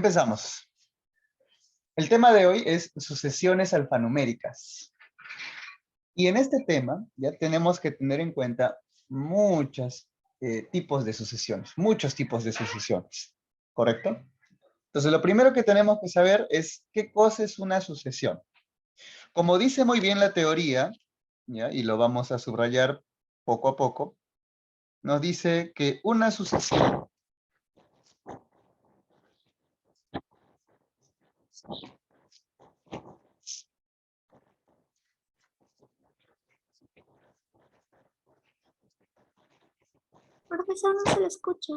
Empezamos. El tema de hoy es sucesiones alfanuméricas. Y en este tema ya tenemos que tener en cuenta muchos tipos de sucesiones, ¿correcto? Entonces, lo primero que tenemos que saber es qué cosa es una sucesión. Como dice muy bien la teoría, ¿ya? Y lo vamos a subrayar poco a poco, nos dice que una sucesión Profesor, no se le escucha.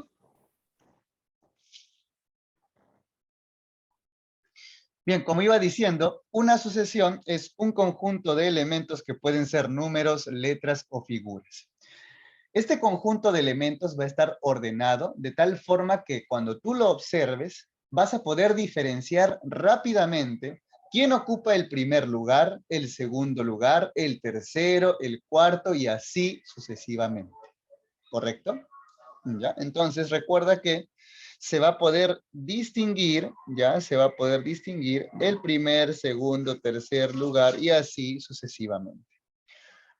Bien, como iba diciendo, una sucesión es un conjunto de elementos que pueden ser números, letras o figuras. Este conjunto de elementos va a estar ordenado de tal forma que cuando tú lo observes, vas a poder diferenciar rápidamente quién ocupa el primer lugar, el segundo lugar, el tercero, el cuarto y así sucesivamente. ¿Correcto? ¿Ya? Entonces recuerda que se va a poder distinguir, ya se va a poder distinguir el primer, segundo, tercer lugar y así sucesivamente.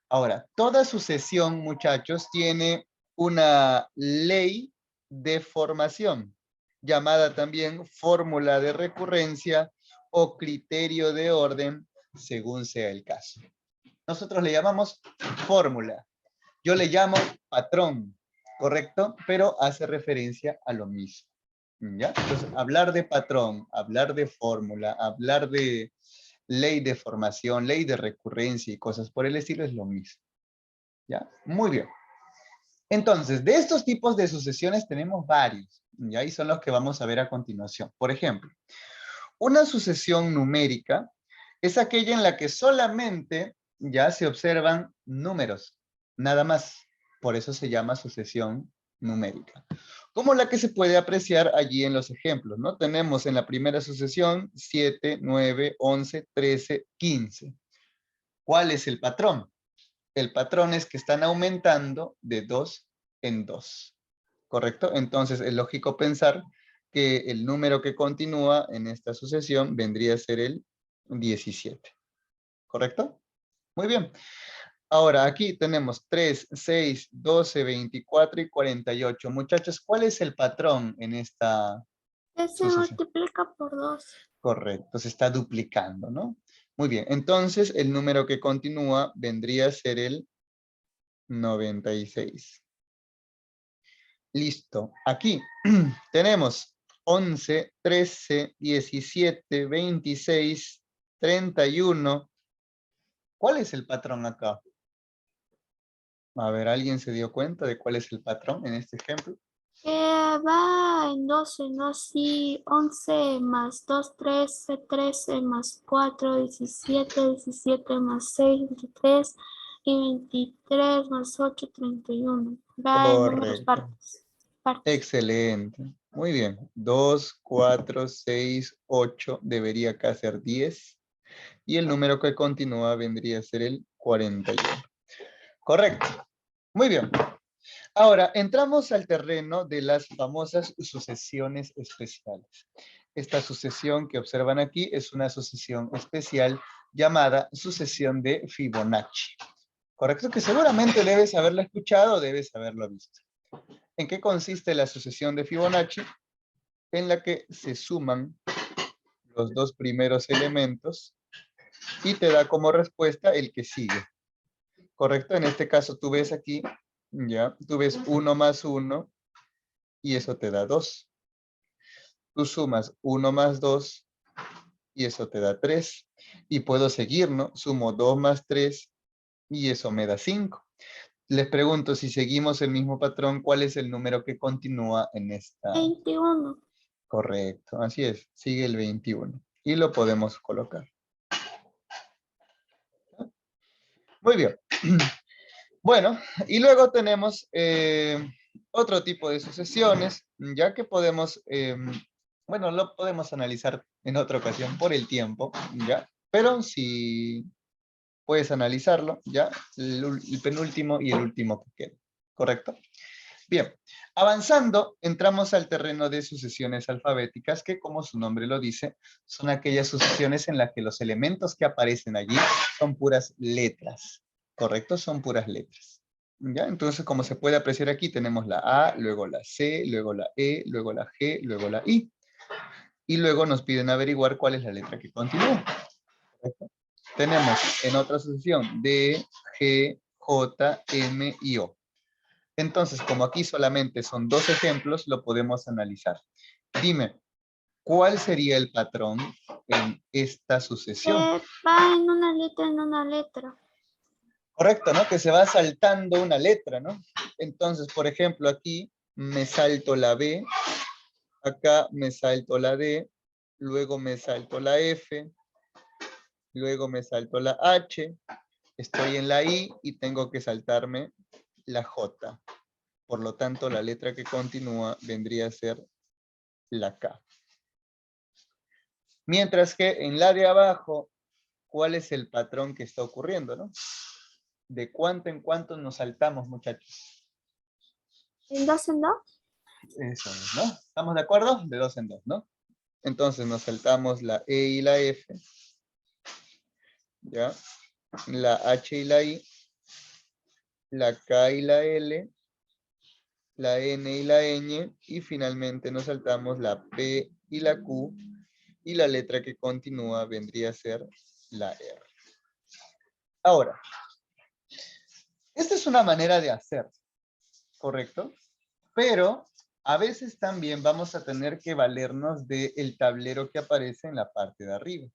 Ahora, toda sucesión, muchachos, tiene una ley de formación, llamada también fórmula de recurrencia o criterio de orden, según sea el caso. Nosotros le llamamos fórmula. Yo le llamo patrón, ¿correcto? Pero hace referencia a lo mismo. ¿Ya? Entonces, hablar de patrón, hablar de fórmula, hablar de ley de formación, ley de recurrencia y cosas por el estilo es lo mismo. ¿Ya? Muy bien. Entonces, de estos tipos de sucesiones tenemos varios, ¿ya? Y son los que vamos a ver a continuación. Por ejemplo, una sucesión numérica es aquella en la que solamente ya se observan números, nada más. Por eso se llama sucesión numérica. Como la que se puede apreciar allí en los ejemplos, ¿no? Tenemos en la primera sucesión 7, 9, 11, 13, 15. ¿Cuál es el patrón? El patrón es que están aumentando de 2 en 2. ¿Correcto? Entonces es lógico pensar que el número que continúa en esta sucesión vendría a ser el 17. ¿Correcto? Muy bien. Ahora aquí tenemos 3, 6, 12, 24 y 48. Muchachos, ¿cuál es el patrón en esta Se sucesión? multiplica por 2. Correcto, se está duplicando, ¿no? Muy bien, entonces el número que continúa vendría a ser el 96. Listo. Aquí tenemos 11, 13, 17, 26, 31. ¿Cuál es el patrón acá? A ver, ¿alguien se dio cuenta de cuál es el patrón en este ejemplo? Va en 12, ¿no? Sí, 11 más 2, 13, 13 más 4, 17, 17 más 6, 23 y 23 más 8, 31. Va en números Correcto. partes. Excelente. Muy bien. 2, 4, 6, 8. Debería acá ser 10. Y el número que continúa vendría a ser el 41. Correcto. Muy bien. Ahora, entramos al terreno de las famosas sucesiones especiales. Esta sucesión que observan aquí es una sucesión especial llamada sucesión de Fibonacci. Correcto, que seguramente debes haberla escuchado o debes haberlo visto. ¿En qué consiste la sucesión de Fibonacci? En la que se suman los dos primeros elementos y te da como respuesta el que sigue. ¿Correcto? En este caso tú ves aquí, ya, tú ves 1 más 1 y eso te da 2. Tú sumas 1 más 2 y eso te da 3. Y puedo seguir, ¿no? Sumo 2 más 3 y eso me da 5. Les pregunto, si seguimos el mismo patrón, ¿cuál es el número que continúa en esta? 21. Correcto, así es, sigue el 21. Y lo podemos colocar. Muy bien. Bueno, y luego tenemos otro tipo de sucesiones, ya que podemos, bueno, lo podemos analizar en otra ocasión por el tiempo, ¿ya? Pero si puedes analizarlo, ¿ya? El penúltimo y el último que queda, ¿correcto? Bien, avanzando, entramos al terreno de sucesiones alfabéticas, que como su nombre lo dice, son aquellas sucesiones en las que los elementos que aparecen allí son puras letras, ¿correcto? Son puras letras. ¿Ya? Entonces, como se puede apreciar aquí, tenemos la A, luego la C, luego la E, luego la G, luego la I. Y luego nos piden averiguar cuál es la letra que continúa. ¿Correcto? Tenemos en otra sucesión D, G, J, M y O. Entonces, como aquí solamente son dos ejemplos, lo podemos analizar. Dime, ¿cuál sería el patrón en esta sucesión? Va en una letra. Correcto, ¿no? Que se va saltando una letra, ¿no? Entonces, por ejemplo, aquí me salto la B, acá me salto la D, luego me salto la F, luego me salto la H, estoy en la I y tengo que saltarme la J. Por lo tanto, la letra que continúa vendría a ser la K. Mientras que en la de abajo, ¿cuál es el patrón que está ocurriendo, no? ¿De cuánto en cuánto nos saltamos, muchachos? ¿En dos en dos? Eso es, ¿no? ¿Estamos de acuerdo? De dos en dos, ¿no? Entonces nos saltamos la E y la F, ¿ya? La H y la I, la K y la L, la N y la Ñ, y finalmente nos saltamos la P y la Q, y la letra que continúa vendría a ser la R. Ahora, esta es una manera de hacer, ¿correcto? Pero a veces también vamos a tener que valernos del tablero que aparece en la parte de arriba.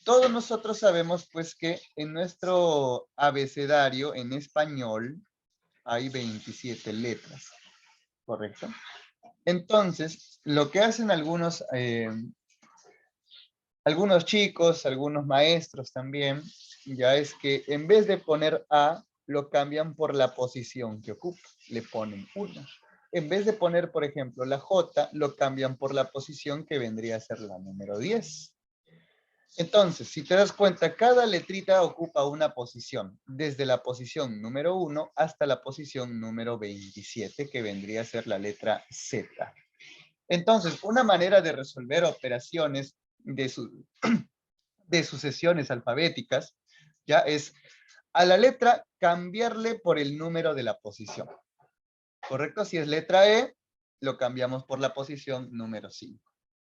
Todos nosotros sabemos pues que en nuestro abecedario en español hay 27 letras, ¿correcto? Entonces, lo que hacen algunos chicos, algunos maestros también, ya es que en vez de poner A, lo cambian por la posición que ocupa. Le ponen 1. En vez de poner, por ejemplo, la J, lo cambian por la posición que vendría a ser la número 10. Entonces, si te das cuenta, cada letrita ocupa una posición, desde la posición número 1 hasta la posición número 27, que vendría a ser la letra Z. Entonces, una manera de resolver operaciones de sucesiones alfabéticas, ya es a la letra cambiarle por el número de la posición. ¿Correcto? Si es letra E, lo cambiamos por la posición número 5.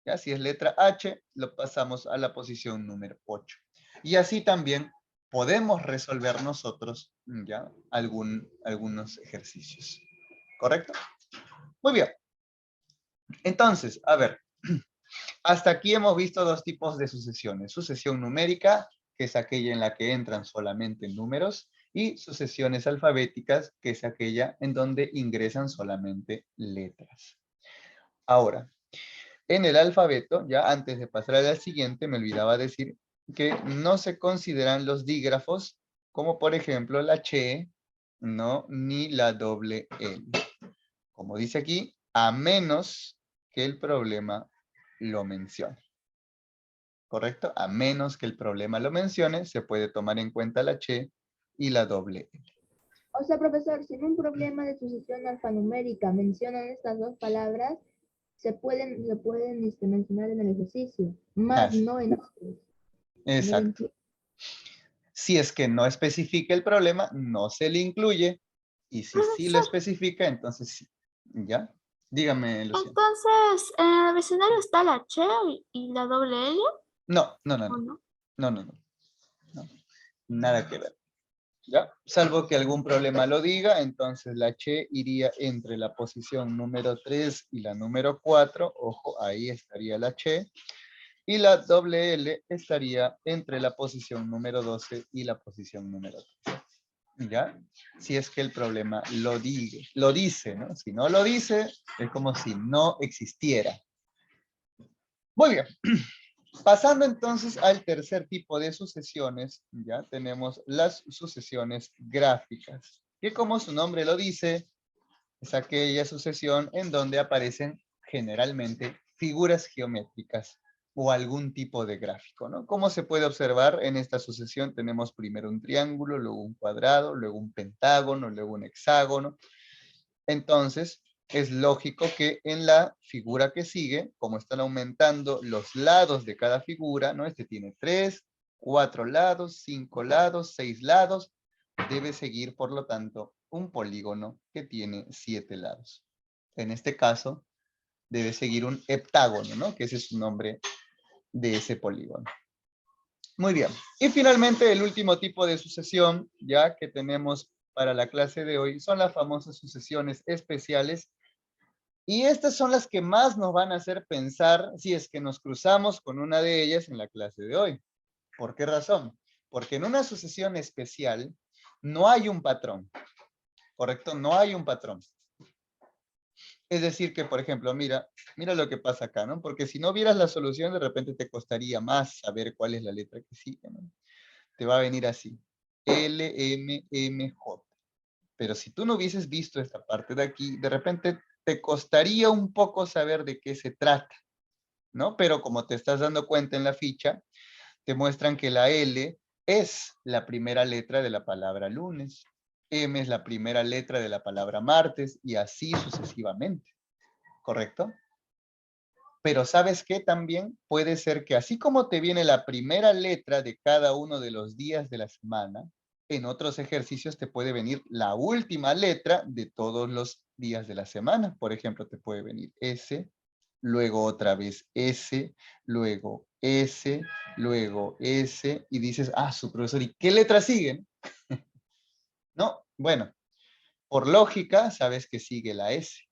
¿Ya? Si es letra H, lo pasamos a la posición número 8. Y así también podemos resolver nosotros ya algunos ejercicios. ¿Correcto? Muy bien. Entonces, a ver, hasta aquí hemos visto dos tipos de sucesiones. Sucesión numérica, que es aquella en la que entran solamente números, y sucesiones alfabéticas, que es aquella en donde ingresan solamente letras. Ahora, en el alfabeto, ya antes de pasar al siguiente, me olvidaba decir que no se consideran los dígrafos, como por ejemplo la che, no, ni la doble L. Como dice aquí, a menos que el problema lo mencione. ¿Correcto? A menos que el problema lo mencione, se puede tomar en cuenta la che y la doble L. O sea, profesor, si en un problema de sucesión alfanumérica mencionan estas dos palabras, se pueden mencionar en el ejercicio, más Así. no en otros. Exacto. Si es que no especifica el problema, no se le incluye. Y si sí lo especifica, entonces sí. ¿Ya? Dígame, Lucía. Entonces, en el abecedario está la Che y la doble L, No, no, no, ¿o no. no? No, no, no. No. Nada que ver. ¿Ya? Salvo que algún problema lo diga, entonces la che iría entre la posición número 3 y la número 4. Ojo, ahí estaría la che. Y la doble L estaría entre la posición número 12 y la posición número 3. ¿Ya? Si es que el problema lo dice, ¿no? Si no lo dice, es como si no existiera. Muy bien. Pasando entonces al tercer tipo de sucesiones, ya tenemos las sucesiones gráficas, que como su nombre lo dice, es aquella sucesión en donde aparecen generalmente figuras geométricas o algún tipo de gráfico, ¿no? Como se puede observar en esta sucesión, tenemos primero un triángulo, luego un cuadrado, luego un pentágono, luego un hexágono, Entonces, es lógico que en la figura que sigue, como están aumentando los lados de cada figura, ¿no? Este tiene 3, 4 lados, 5 lados, 6 lados, debe seguir, por lo tanto, un polígono que tiene 7 lados. En este caso, debe seguir un heptágono, ¿no? Que ese es su nombre de ese polígono. Muy bien. Y finalmente, el último tipo de sucesión, ya que tenemos para la clase de hoy, son las famosas sucesiones especiales. Y estas son las que más nos van a hacer pensar si es que nos cruzamos con una de ellas en la clase de hoy. ¿Por qué razón? Porque en una sucesión especial no hay un patrón, ¿correcto? No hay un patrón. Es decir que, por ejemplo, mira lo que pasa acá, ¿no? Porque si no vieras la solución, de repente te costaría más saber cuál es la letra que sigue, ¿no? Te va a venir así, L, M, M, J. Pero si tú no hubieses visto esta parte de aquí, de repente te costaría un poco saber de qué se trata, ¿no? Pero como te estás dando cuenta en la ficha, te muestran que la L es la primera letra de la palabra lunes, M es la primera letra de la palabra martes, y así sucesivamente, ¿correcto? Pero ¿sabes qué? También puede ser que así como te viene la primera letra de cada uno de los días de la semana, en otros ejercicios te puede venir la última letra de todos los días de la semana. Por ejemplo, te puede venir S, luego otra vez S, luego S, luego S, y dices, ah, su profesor, ¿y qué letras siguen? No, bueno, por lógica, sabes que sigue la S.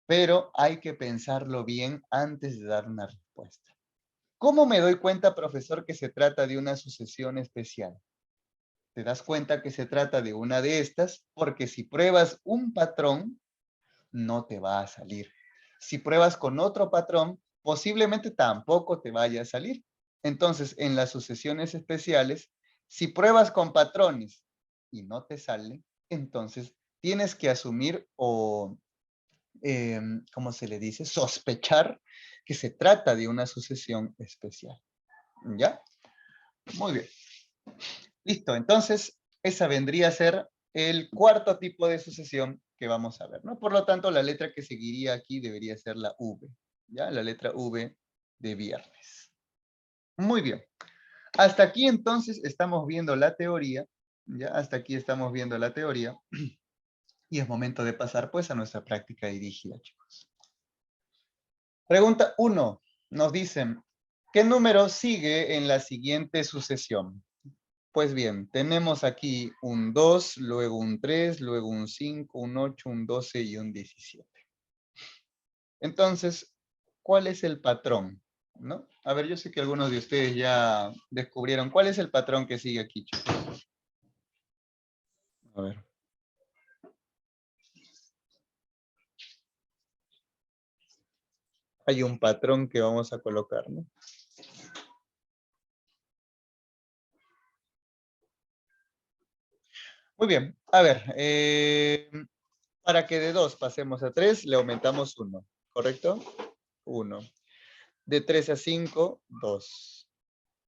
Pero hay que pensarlo bien antes de dar una respuesta. ¿Cómo me doy cuenta, profesor, que se trata de una sucesión especial? Te das cuenta que se trata de una de estas, porque si pruebas un patrón, no te va a salir. Si pruebas con otro patrón, posiblemente tampoco te vaya a salir. Entonces, en las sucesiones especiales, si pruebas con patrones y no te sale, entonces tienes que asumir o ¿cómo se le dice? Sospechar que se trata de una sucesión especial. ¿Ya? Muy bien. Listo, entonces esa vendría a ser el cuarto tipo de sucesión que vamos a ver, ¿no? Por lo tanto, la letra que seguiría aquí debería ser la V, ¿ya? La letra V de viernes. Muy bien. Hasta aquí entonces estamos viendo la teoría, ¿ya? Hasta aquí estamos viendo la teoría. Y es momento de pasar pues a nuestra práctica dirigida, chicos. Pregunta 1. Nos dicen, ¿qué número sigue en la siguiente sucesión? Pues bien, tenemos aquí un 2, luego un 3, luego un 5, un 8, un 12 y un 17. Entonces, ¿cuál es el patrón? ¿No? A ver, yo sé que algunos de ustedes ya descubrieron. ¿Cuál es el patrón que sigue aquí, chicos? A ver. Hay un patrón que vamos a colocar, ¿no? Muy bien. A ver, para que de 2 pasemos a 3, le aumentamos 1, ¿correcto? 1. De 3 a 5, 2.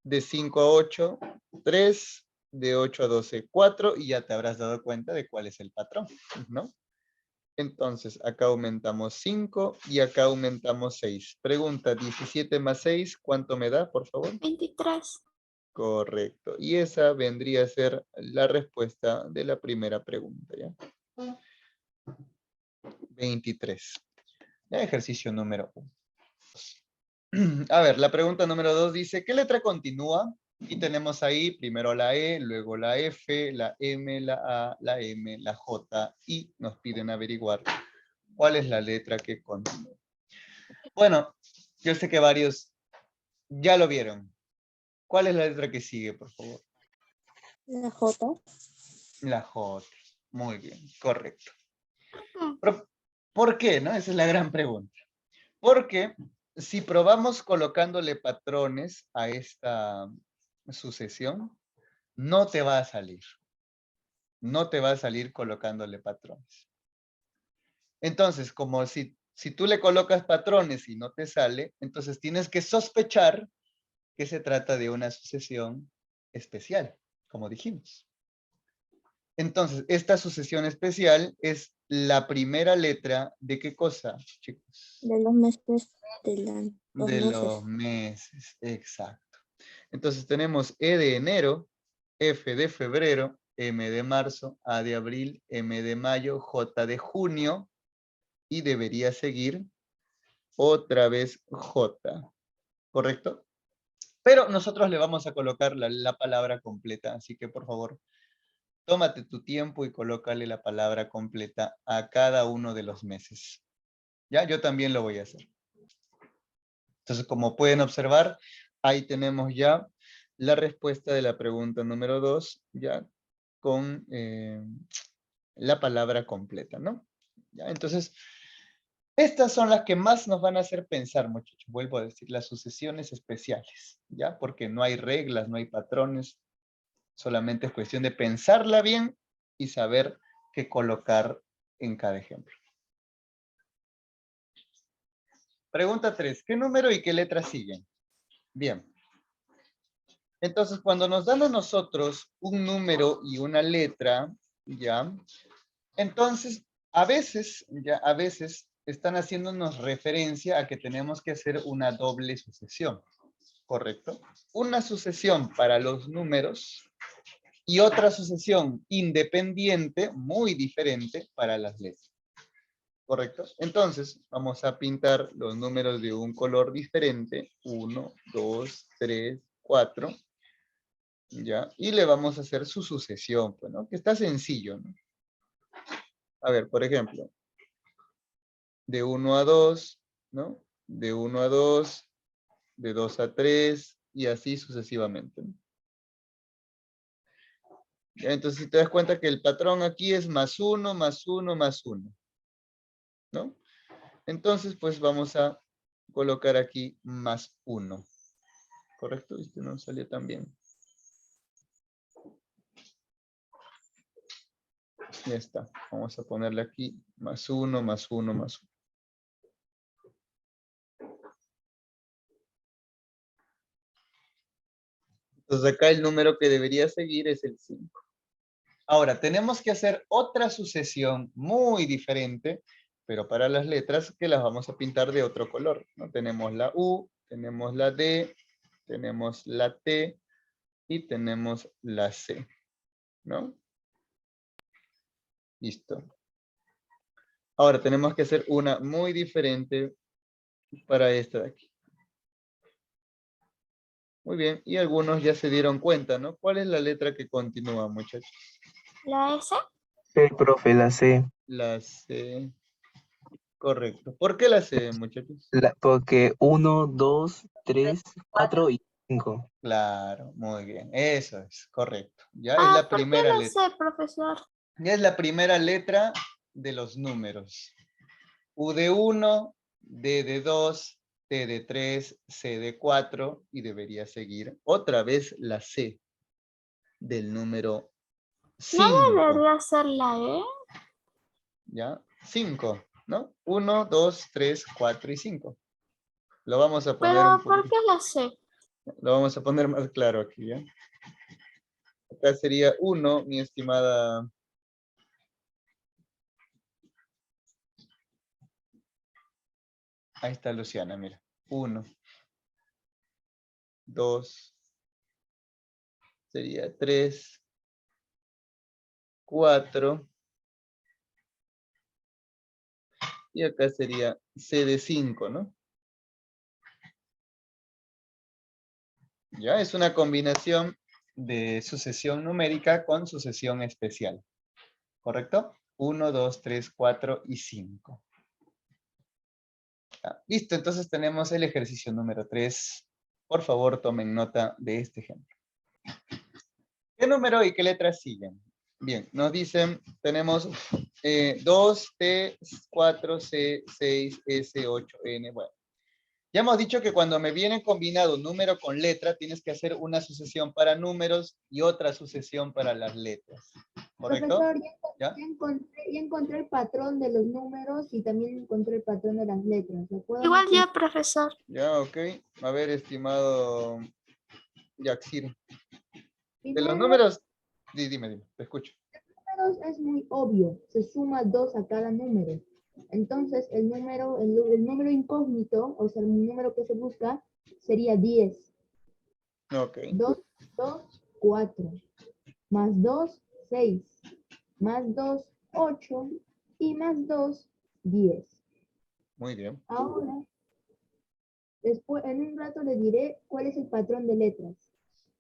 De 5 a 8, 3. De 8 a 12, 4. Y ya te habrás dado cuenta de cuál es el patrón, ¿no? Entonces, acá aumentamos 5 y acá aumentamos 6. Pregunta, 17 más 6, ¿cuánto me da, por favor? 23. Correcto. Y esa vendría a ser la respuesta de la primera pregunta, ¿ya? 23. Ya, ejercicio número 1. A ver, la pregunta número 2 dice, ¿qué letra continúa? Y tenemos ahí primero la E, luego la F, la M, la A, la M, la J, y nos piden averiguar cuál es la letra que continúa. Bueno, yo sé que varios ya lo vieron. ¿Cuál es la letra que sigue, por favor? La J. La J. Muy bien, correcto. Ah, Pero, ¿por qué, no? Esa es la gran pregunta. Porque si probamos colocándole patrones a esta sucesión, no te va a salir. No te va a salir colocándole patrones. Entonces, como si tú le colocas patrones y no te sale, entonces tienes que sospechar que se trata de una sucesión especial, como dijimos. Entonces, esta sucesión especial es la primera letra de ¿qué cosa, chicos? De los meses del año. De los meses, exacto. Entonces tenemos E de enero, F de febrero, M de marzo, A de abril, M de mayo, J de junio, y debería seguir otra vez J, ¿correcto? Pero nosotros le vamos a colocar la palabra completa, así que por favor, tómate tu tiempo y colócale la palabra completa a cada uno de los meses. ¿Ya? Yo también lo voy a hacer. Entonces, como pueden observar, ahí tenemos ya la respuesta de la pregunta número 2, ya con la palabra completa, ¿no? ¿Ya? Entonces, estas son las que más nos van a hacer pensar, muchachos. Vuelvo a decir, las sucesiones especiales, ¿ya? Porque no hay reglas, no hay patrones, solamente es cuestión de pensarla bien y saber qué colocar en cada ejemplo. Pregunta 3. ¿Qué número y qué letra siguen? Bien. Entonces, cuando nos dan a nosotros un número y una letra, ¿ya? Entonces, a veces están haciéndonos referencia a que tenemos que hacer una doble sucesión, ¿correcto? Una sucesión para los números y otra sucesión independiente, muy diferente, para las letras, ¿correcto? Entonces, vamos a pintar los números de un color diferente, 1, 2, 3, 4, ¿ya? Y le vamos a hacer su sucesión, pues, ¿no? Que está sencillo, ¿no? A ver, por ejemplo, de 1 a 2, ¿no? De 1 a 2, de 2 a 3, y así sucesivamente, ¿no? ¿Ya? Entonces, si te das cuenta que el patrón aquí es más 1, más 1, más 1, ¿no? Entonces, pues vamos a colocar aquí más 1. ¿Correcto? Este no salió tan bien. Ya está. Vamos a ponerle aquí más 1, más 1, más 1. Entonces acá el número que debería seguir es el 5. Ahora, tenemos que hacer otra sucesión muy diferente, pero para las letras que las vamos a pintar de otro color, ¿no? Tenemos la U, tenemos la D, tenemos la T y tenemos la C, ¿no? Listo. Ahora tenemos que hacer una muy diferente para esta de aquí. Muy bien, y algunos ya se dieron cuenta, ¿no? ¿Cuál es la letra que continúa, muchachos? ¿La S? Sí, profe, la C. La C. Correcto. ¿Por qué la C, muchachos? Porque 1, 2, 3, 4 y 5. Claro, muy bien. Eso es, correcto. Ya es Ah, la ¿por qué primera la letra. C, profesor? Ya es la primera letra de los números. U de 1, D de 2, T de 3, C de 4 y debería seguir otra vez la C del número ¿No 5. debería ser la E? ¿Ya? 5, ¿no? 1, 2, 3, 4 y 5. Lo vamos a poner un Pero, ¿por poquito, qué la C? lo vamos a poner más claro aquí, ¿ya? Acá sería 1, mi estimada. Ahí está Luciana, mira. 1, 2, sería 3, 4, y acá sería C de 5, ¿no? Ya, es una combinación de sucesión numérica con sucesión especial. ¿Correcto? 1, 2, 3, 4 y 5. Listo, entonces tenemos el ejercicio número 3. Por favor, tomen nota de este ejemplo. ¿Qué número y qué letras siguen? Bien, nos dicen, tenemos 2T, 4C, 6S, 8N. Bueno, ya hemos dicho que cuando me viene combinado número con letra, tienes que hacer una sucesión para números y otra sucesión para las letras. ¿Correcto? Profesor, ¿Ya? ya encontré el patrón de los números y también encontré el patrón de las letras. ¿Lo puedo Igual decir? yo, profesor. Ya, ok. A ver, estimado Yaxir. De los Primero, números, dime, te escucho. números es muy obvio. Se suma 2 a cada número. Entonces, el número incógnito, o sea, el número que se busca, sería 10. Ok. 2, 4. Más 2, 6. Más 2, 8. Y más 2, 10. Muy bien. Ahora, después, en un rato le diré cuál es el patrón de letras.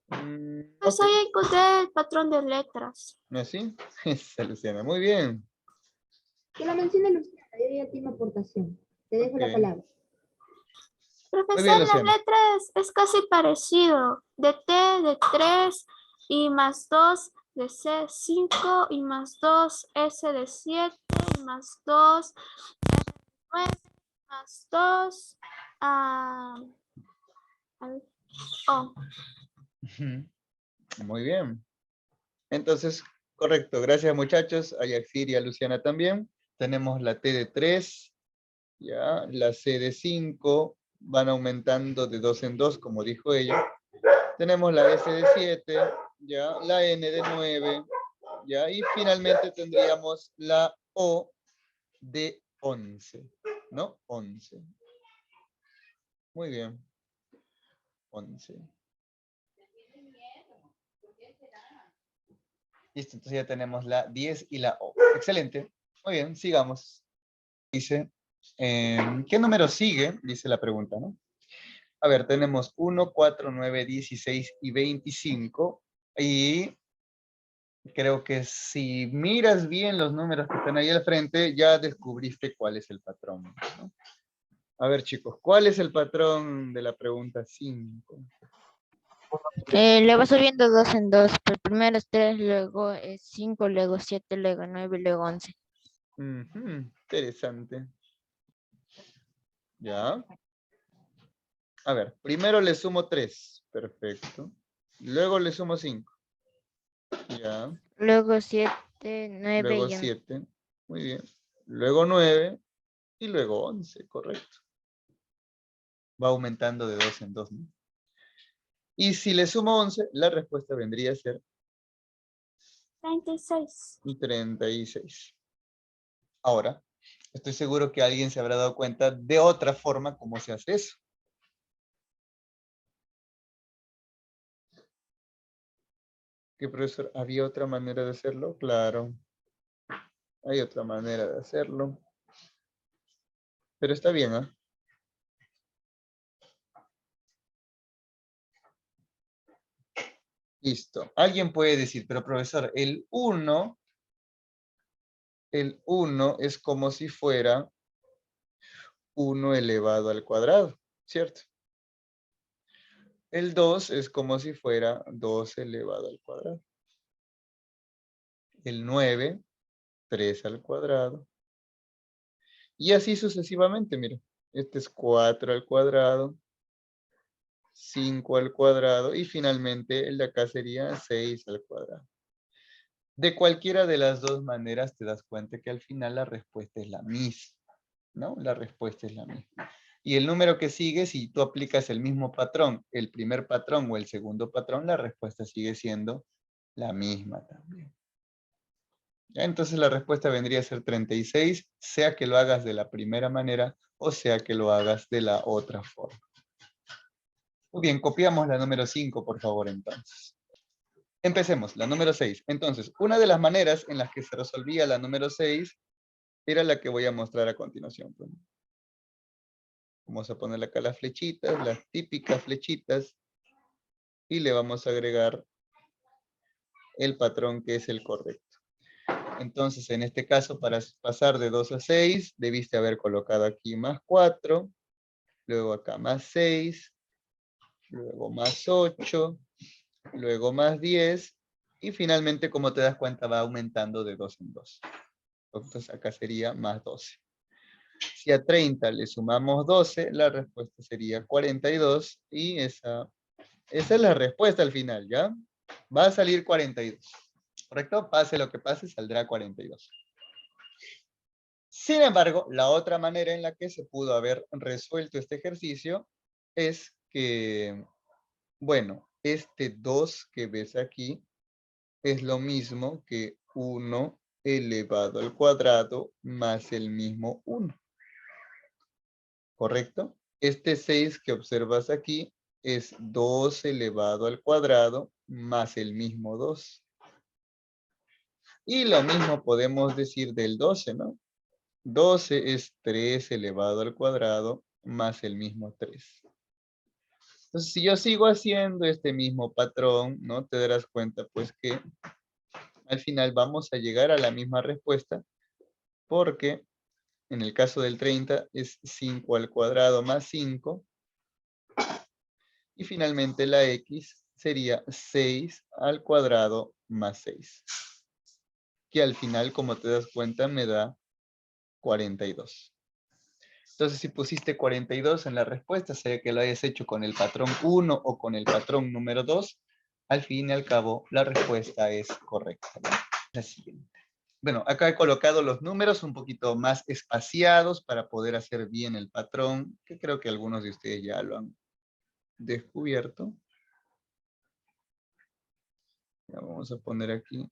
Pues Ok. ahí encontré el patrón de letras. ¿Así? Esa, Luciana. Muy bien. Que lo mencione Luciana, yo ya tengo aportación. Te dejo la Ok. palabra. Muy Profesor, bien, las Luciana. letras es casi parecido. De T, de 3, y más 2, de C, 5, y más 2, S de 7, y más 2, 9, más 2, O. Ujú. Muy bien. Entonces, correcto. Gracias, muchachos. A Yaxir y a Luciana también. Tenemos la T de 3, ya, la C de 5, van aumentando de 2 en 2, como dijo ella. Tenemos la S de 7, ya, la N de 9, ya, y finalmente tendríamos la O de 11, ¿no? 11. Muy bien. 11. Listo, entonces ya tenemos la 10 y la O. Excelente. Muy bien, sigamos. Dice, ¿qué número sigue? Dice la pregunta, ¿no? A ver, tenemos 1, 4, 9, 16 y 25. Y creo que si miras bien los números que están ahí al frente, ya descubriste cuál es el patrón, ¿no? A ver, chicos, ¿cuál es el patrón de la pregunta 5? Le va subiendo 2 en 2. Primero es 3, luego es 5, luego 7, luego 9, luego 11. Interesante. Ya. A ver, primero le sumo 3. Perfecto. Luego le sumo 5. Ya. Luego 7, 9 Luego y 11. 7. Muy bien. Luego 9. Y luego 11. Correcto. Va aumentando de 2 en 2, ¿no? Y si le sumo 11, la respuesta vendría a ser 36. 36. Ahora, estoy seguro que alguien se habrá dado cuenta de otra forma cómo se hace eso. ¿Qué, profesor? ¿Había otra manera de hacerlo? Claro. Hay otra manera de hacerlo. Pero está bien, ¿ah? Listo. Alguien puede decir, pero profesor, el 1 es como si fuera 1 elevado al cuadrado, ¿cierto? El 2 es como si fuera 2 elevado al cuadrado. El 9, 3 al cuadrado. Y así sucesivamente, mira. Este es 4 al cuadrado, 5 al cuadrado y finalmente el de acá sería 6 al cuadrado. De cualquiera de las dos maneras te das cuenta que al final la respuesta es la misma, ¿no? La respuesta es la misma. Y el número que sigue, si tú aplicas el mismo patrón, el primer patrón o el segundo patrón, la respuesta sigue siendo la misma también. ¿Ya? Entonces la respuesta vendría a ser 36, sea que lo hagas de la primera manera o sea que lo hagas de la otra forma. Muy bien, copiamos la número 5, por favor, entonces. Empecemos, la número 6. Entonces, una de las maneras en las que se resolvía la número 6 era la que voy a mostrar a continuación. Vamos a ponerle acá las flechitas, las típicas flechitas, y le vamos a agregar el patrón que es el correcto. Entonces, en este caso, para pasar de 2 a 6, debiste haber colocado aquí más 4, luego acá más 6, luego más 8, luego más 10, y finalmente, como te das cuenta, va aumentando de 2 en 2. Entonces, acá sería más 12. Si a 30 le sumamos 12, la respuesta sería 42, y esa es la respuesta al final, ¿ya? Va a salir 42. ¿Correcto? Pase lo que pase, saldrá 42. Sin embargo, la otra manera en la que se pudo haber resuelto este ejercicio es que, bueno, este 2 que ves aquí es lo mismo que 1 elevado al cuadrado más el mismo 1. ¿Correcto? Este 6 que observas aquí es 2 elevado al cuadrado más el mismo 2. Y lo mismo podemos decir del 12, ¿no? 12 es 3 elevado al cuadrado más el mismo 3. Entonces, si yo sigo haciendo este mismo patrón, ¿no? Te darás cuenta, pues, que al final vamos a llegar a la misma respuesta, porque en el caso del 30 es 5 al cuadrado más 5. Y finalmente la x sería 6 al cuadrado más 6. Que al final, como te das cuenta, me da 42. Entonces, si pusiste 42 en la respuesta, sea que lo hayas hecho con el patrón 1 o con el patrón número 2, al fin y al cabo, la respuesta es correcta, ¿no? La siguiente. Bueno, acá he colocado los números un poquito más espaciados para poder hacer bien el patrón, que creo que algunos de ustedes ya lo han descubierto. Ya vamos a poner aquí.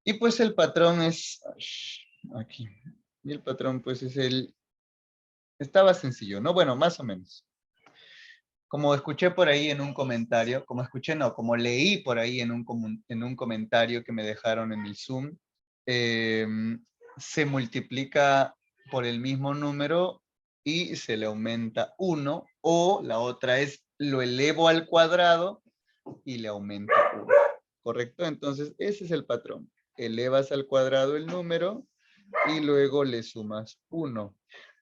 Y pues el patrón es aquí. Y el patrón pues es estaba sencillo, ¿no? Bueno, más o menos. Como escuché por ahí en un comentario, como leí por ahí en un comentario que me dejaron en el Zoom, se multiplica por el mismo número y se le aumenta 1, o la otra es lo elevo al cuadrado y le aumento 1. ¿Correcto? Entonces, ese es el patrón. Elevas al cuadrado el número y luego le sumas 1.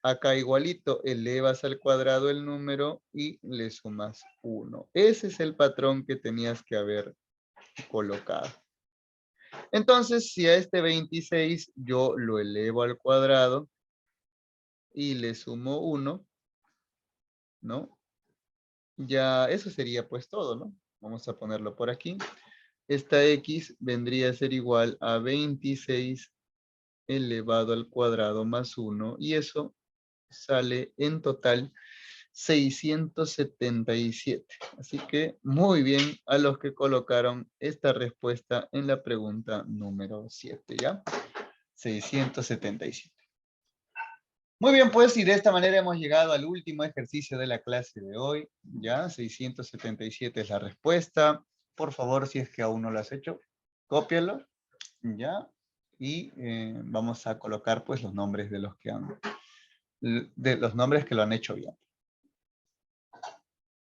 Acá igualito, elevas al cuadrado el número y le sumas 1. Ese es el patrón que tenías que haber colocado. Entonces, si a este 26 yo lo elevo al cuadrado y le sumo 1, ¿no? Ya eso sería pues todo, ¿no? Vamos a ponerlo por aquí. Esta x vendría a ser igual a 26 elevado al cuadrado más 1, y eso sale en total 677. Así que muy bien a los que colocaron esta respuesta en la pregunta número 7, ¿ya? 677. Muy bien, pues, y de esta manera hemos llegado al último ejercicio de la clase de hoy, ¿ya? 677 es la respuesta. Por favor, si es que aún no lo has hecho, cópialo, ¿ya? Y vamos a colocar, pues, los nombres de los que lo han hecho bien.